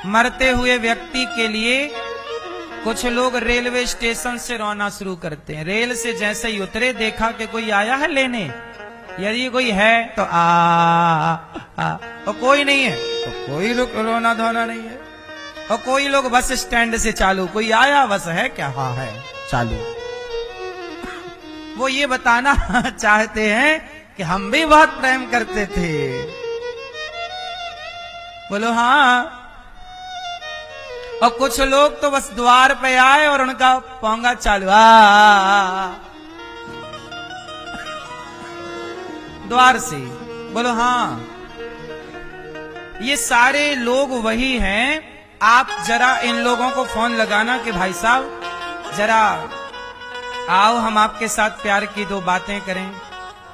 मरते हुए व्यक्ति के लिए कुछ लोग रेलवे स्टेशन से रोना शुरू करते हैं। रेल से जैसे ही उतरे, देखा कि कोई आया है लेने, यदि कोई है तो और कोई नहीं है तो कोई रोना धोना नहीं है। और कोई लोग बस स्टैंड से चालू, कोई आया बस है क्या, हाँ है चालू। वो ये बताना चाहते हैं कि हम भी बहुत प्रेम करते थे। बोलो हाँ। और कुछ लोग तो बस द्वार पे आए और उनका पोंगा चालू, द्वार से। बोलो हाँ। ये सारे लोग वही हैं। आप जरा इन लोगों को फोन लगाना कि भाई साहब जरा आओ, हम आपके साथ प्यार की दो बातें करें।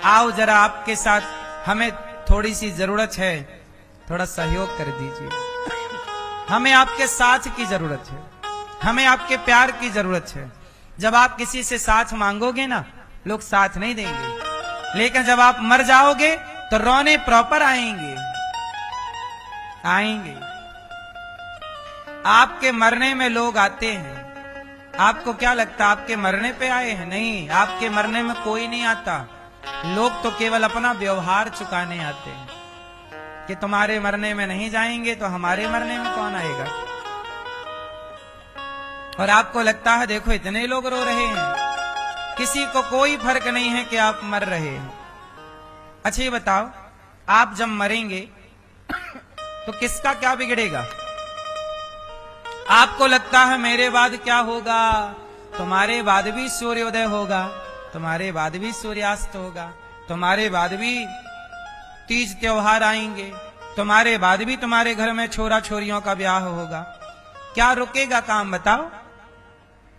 आओ जरा, आपके साथ हमें थोड़ी सी जरूरत है, थोड़ा सहयोग कर दीजिए। हमें आपके साथ की जरूरत है, हमें आपके प्यार की जरूरत है। जब आप किसी से साथ मांगोगे ना, लोग साथ नहीं देंगे, लेकिन जब आप मर जाओगे तो रोने प्रॉपर आएंगे। आपके मरने में लोग आते हैं। आपको क्या लगता है आपके मरने पे आए हैं? नहीं, आपके मरने में कोई नहीं आता। लोग तो केवल अपना व्यवहार चुकाने आते हैं कि तुम्हारे मरने में नहीं जाएंगे तो हमारे मरने में कौन आएगा। और आपको लगता है देखो इतने लोग रो रहे हैं, किसी को कोई फर्क नहीं है कि आप मर रहे हैं। अच्छा ये बताओ, आप जब मरेंगे तो किसका क्या बिगड़ेगा? आपको लगता है मेरे बाद क्या होगा? तुम्हारे बाद भी सूर्योदय होगा, तुम्हारे बाद भी सूर्यास्त होगा, तुम्हारे बाद भी तीज त्योहार आएंगे, तुम्हारे बाद भी तुम्हारे घर में छोरा छोरियों का ब्याह होगा। क्या रुकेगा काम बताओ?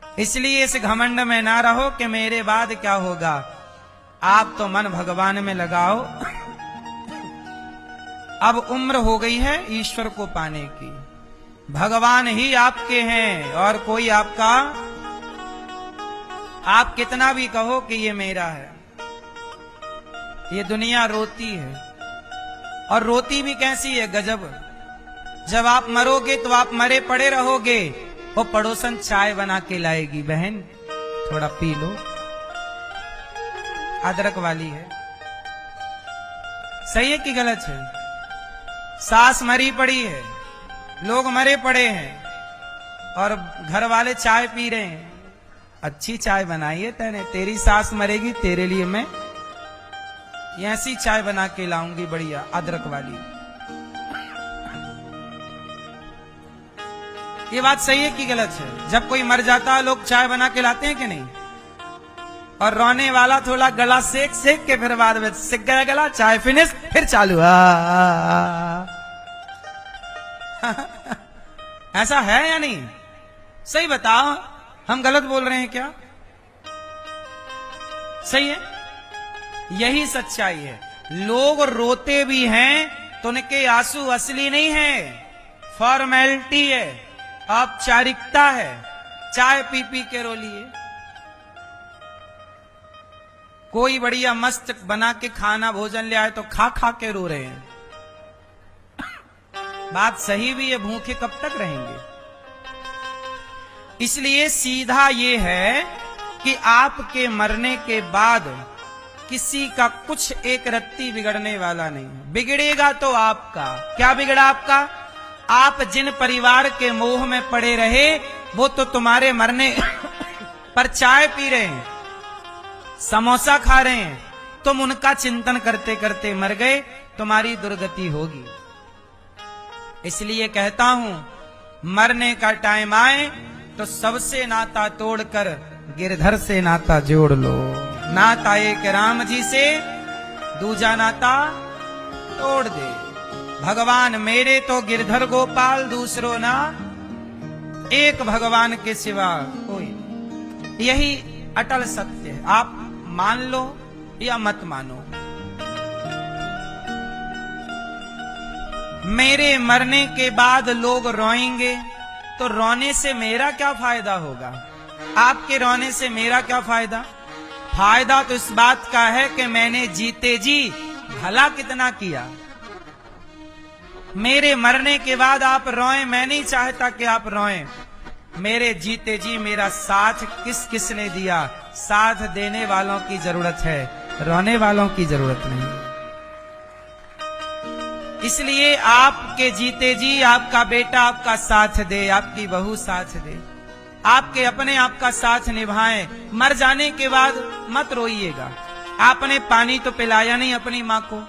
इसलिए इस घमंड में ना रहो कि मेरे बाद क्या होगा। आप तो मन भगवान में लगाओ। अब उम्र हो गई है ईश्वर को पाने की। भगवान ही आपके हैं और कोई आपका, आप कितना भी कहो कि ये मेरा है। ये दुनिया रोती है, और रोती भी कैसी है, गजब। जब आप मरोगे तो आप मरे पड़े रहोगे। वो पड़ोसन चाय बना के लाएगी, बहन थोड़ा पी लो, अदरक वाली है। सही है कि गलत है? सास मरी पड़ी है, लोग मरे पड़े हैं, और घर वाले चाय पी रहे हैं। अच्छी चाय बनाई है तैने, तेरी सास मरेगी, तेरे लिए मैं ऐसी चाय बना के लाऊंगी, बढ़िया अदरक वाली। ये बात सही है कि गलत है? जब कोई मर जाता है लोग चाय बना के लाते हैं कि नहीं? और रोने वाला थोड़ा गला सेक सेक के फिर बाद में सिक गया गला, चाय फिनिश, फिर चालू। ऐसा है या नहीं? सही बताओ, हम गलत बोल रहे हैं क्या? सही है, यही सच्चाई है। लोग रोते भी हैं तो उनके आंसू असली नहीं है, फॉर्मेलिटी है, औपचारिकता है। चाय पी पी के रो लिए। कोई बढ़िया मस्त बना के खाना भोजन ले आए तो खा खा के रो रहे हैं। बात सही भी है, भूखे कब तक रहेंगे? इसलिए सीधा ये है कि आपके मरने के बाद किसी का कुछ एक रत्ती बिगड़ने वाला नहीं है। बिगड़ेगा तो आपका। क्या बिगड़ा आपका? आप जिन परिवार के मोह में पड़े रहे, वो तो तुम्हारे मरने पर चाय पी रहे हैं, समोसा खा रहे हैं। तुम उनका चिंतन करते करते मर गए, तुम्हारी दुर्गति होगी। इसलिए कहता हूं, मरने का टाइम आए तो सबसे नाता तोड़कर गिरधर से नाता जोड़ लो। नाता एक राम जी से, दूजा नाता तोड़ दे। भगवान मेरे तो गिरधर गोपाल, दूसरो ना एक भगवान के सिवा कोई। यही अटल सत्य है। आप मान लो या मत मानो। मेरे मरने के बाद लोग रोएंगे तो रोने से मेरा क्या फायदा होगा? आपके रोने से मेरा क्या फायदा? फायदा तो इस बात का है कि मैंने जीते जी भला कितना किया। मेरे मरने के बाद आप रोएं, मैं नहीं चाहता कि आप रोएं। मेरे जीते जी मेरा साथ किस किस ने दिया, साथ देने वालों की जरूरत है, रोने वालों की जरूरत नहीं। इसलिए आपके जीते जी आपका बेटा आपका साथ दे, आपकी बहू साथ दे, आपके अपने आपका साथ निभाएं। मर जाने के बाद मत रोइएगा। आपने पानी तो पिलाया नहीं अपनी माँ को,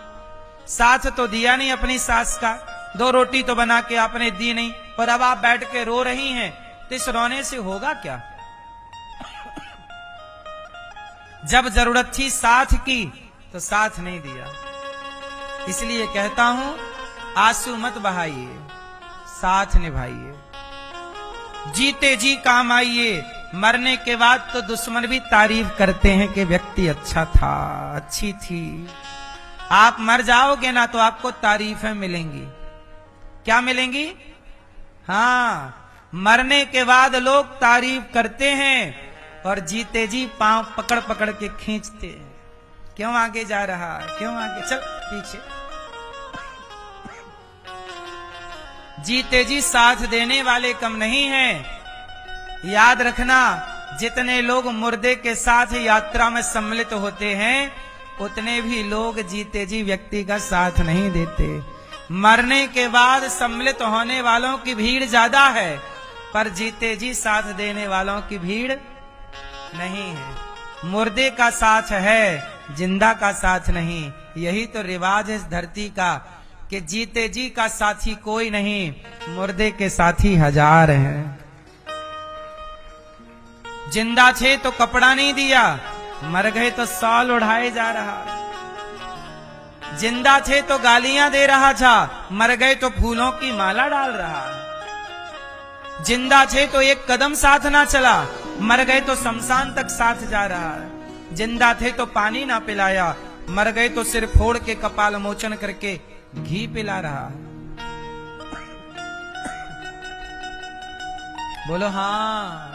साथ तो दिया नहीं अपनी सास का, 2 रोटी तो बना के आपने दी नहीं, और अब आप बैठ के रो रही हैं, तो इस रोने से होगा क्या? जब जरूरत थी साथ की तो साथ नहीं दिया। इसलिए कहता हूं, आंसू मत बहाइए, साथ निभाइए, जीते जी काम आइए। मरने के बाद तो दुश्मन भी तारीफ करते हैं कि व्यक्ति अच्छा था, अच्छी थी। आप मर जाओगे ना तो आपको तारीफें मिलेंगी। क्या मिलेंगी? हाँ, मरने के बाद लोग तारीफ करते हैं और जीते जी पांव पकड़ पकड़ के खींचते हैं। क्यों आगे जा रहा है, क्यों आगे, चल पीछे। जीते जी साथ देने वाले कम नहीं हैं। याद रखना, जितने लोग मुर्दे के साथ यात्रा में सम्मिलित होते हैं, उतने भी लोग जीते जी व्यक्ति का साथ नहीं देते। मरने के बाद सम्मिलित होने वालों की भीड़ ज्यादा है, पर जीते जी साथ देने वालों की भीड़ नहीं है। मुर्दे का साथ है, जिंदा का साथ नहीं। यही तो रिवाज है इस धरती का कि जीते जी का साथी कोई नहीं, मुर्दे के साथी हजार हैं। जिंदा थे तो कपड़ा नहीं दिया, मर गए तो सॉल उड़ाए जा रहा। जिंदा थे तो गालियां दे रहा था, मर गए तो फूलों की माला डाल रहा। जिंदा थे तो एक कदम साथ ना चला, मर गए तो शमशान तक साथ जा रहा। जिंदा थे तो पानी ना पिलाया, मर गए तो सिर फोड़ के कपाल मोचन करके घी पिला रहा। बोलो हाँ।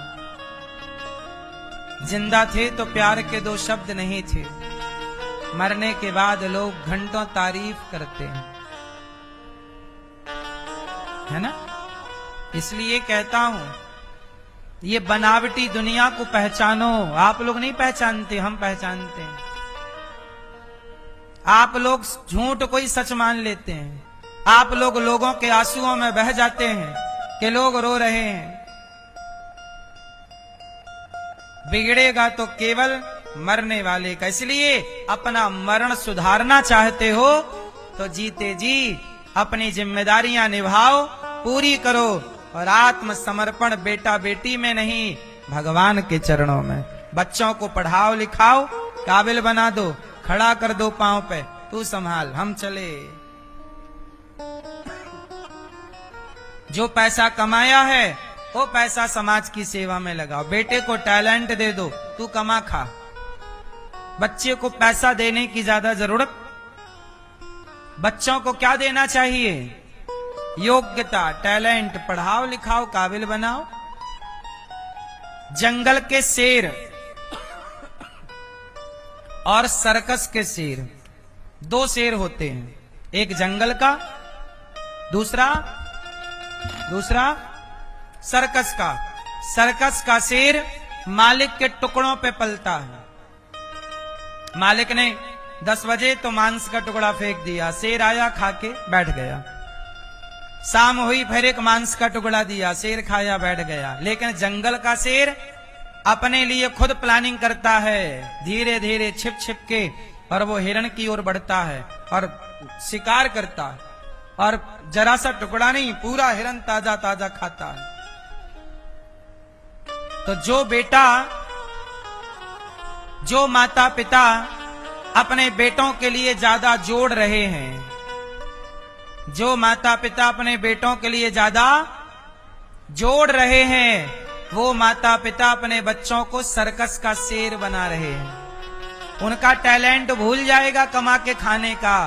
जिंदा थे तो प्यार के 2 शब्द नहीं थे, मरने के बाद लोग घंटों तारीफ करते हैं, है ना? इसलिए कहता हूं, ये बनावटी दुनिया को पहचानो। आप लोग नहीं पहचानते, हम पहचानते हैं। आप लोग झूठ को ही सच मान लेते हैं। आप लोग लोगों के आंसुओं में बह जाते हैं कि लोग रो रहे हैं। बिगड़ेगा तो केवल मरने वाले का। इसलिए अपना मरण सुधारना चाहते हो तो जीते जी अपनी जिम्मेदारियां निभाओ, पूरी करो, और आत्मसमर्पण बेटा बेटी में नहीं, भगवान के चरणों में। बच्चों को पढ़ाओ लिखाओ, काबिल बना दो, खड़ा कर दो पांव पे, तू संभाल, हम चले। जो पैसा कमाया है वो पैसा समाज की सेवा में लगाओ। बेटे को टैलेंट दे दो, तू कमा खा। बच्चे को पैसा देने की ज्यादा जरूरत। बच्चों को क्या देना चाहिए? योग्यता, टैलेंट। पढ़ाओ लिखाओ, काबिल बनाओ। जंगल के शेर और सर्कस के शेर, 2 शेर होते हैं। एक जंगल का, दूसरा सर्कस का। सर्कस का शेर मालिक के टुकड़ों पे पलता है। मालिक ने 10 बजे तो मांस का टुकड़ा फेंक दिया, शेर आया खा के बैठ गया। शाम हुई फिर एक मांस का टुकड़ा दिया, शेर खाया बैठ गया। लेकिन जंगल का शेर अपने लिए खुद प्लानिंग करता है, धीरे धीरे छिप छिप के, और वो हिरण की ओर बढ़ता है और शिकार करता है, और जरा सा टुकड़ा नहीं, पूरा हिरण ताजा ताजा खाता है। तो जो माता पिता अपने बेटों के लिए ज्यादा जोड़ रहे हैं, जो माता पिता अपने बेटों के लिए ज्यादा जोड़ रहे हैं, वो माता पिता अपने बच्चों को सर्कस का शेर बना रहे हैं। उनका टैलेंट भूल जाएगा कमा के खाने का,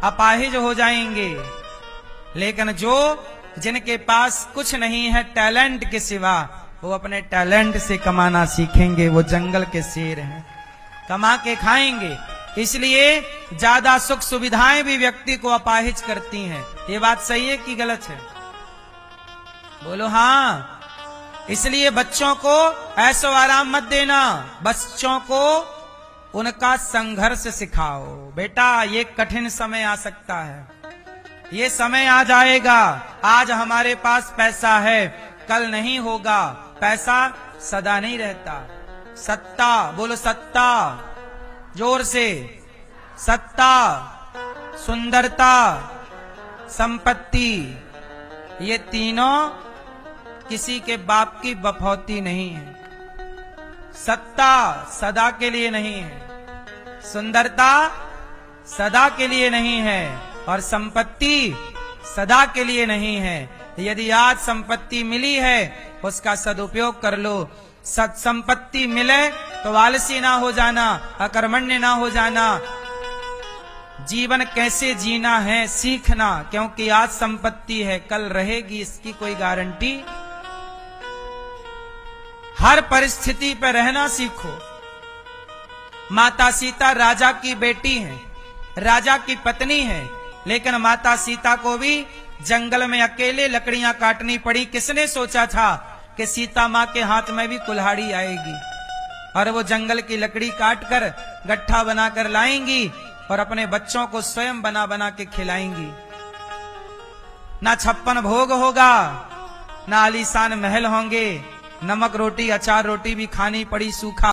अपाहिज हो जाएंगे। लेकिन जिनके पास कुछ नहीं है टैलेंट के सिवा, वो अपने टैलेंट से कमाना सीखेंगे। वो जंगल के शेर हैं, कमा के खाएंगे। इसलिए ज्यादा सुख सुविधाएं भी व्यक्ति को अपाहिज करती हैं। ये बात सही है कि गलत है? बोलो हाँ। इसलिए बच्चों को ऐसो आराम मत देना, बच्चों को उनका संघर्ष सिखाओ। बेटा ये कठिन समय आ सकता है, ये समय आ जाएगा। आज हमारे पास पैसा है, कल नहीं होगा। पैसा सदा नहीं रहता। सत्ता, बोलो सत्ता, जोर से। सत्ता, सुंदरता, संपत्ति, ये तीनों किसी के बाप की बफौती नहीं है। सत्ता सदा के लिए नहीं है, सुंदरता सदा के लिए नहीं है, और संपत्ति सदा के लिए नहीं है। यदि आज संपत्ति मिली है उसका सदुपयोग कर लो। संपत्ति मिले तो आलसी ना हो जाना, अकर्मण्य ना हो जाना। जीवन कैसे जीना है सीखना, क्योंकि आज संपत्ति है, कल रहेगी, इसकी कोई गारंटी। हर परिस्थिति पर रहना सीखो। माता सीता राजा की बेटी हैं, राजा की पत्नी है, लेकिन माता सीता को भी जंगल में अकेले लकड़ियां काटनी पड़ी। किसने सोचा था कि सीता मां के हाथ में भी कुल्हाड़ी आएगी और वो जंगल की लकड़ी काटकर गट्ठा बनाकर लाएंगी और अपने बच्चों को स्वयं बना बना के खिलाएंगी। ना 56 भोग होगा, ना आलीशान महल होंगे, नमक रोटी अचार रोटी भी खानी पड़ी, सूखा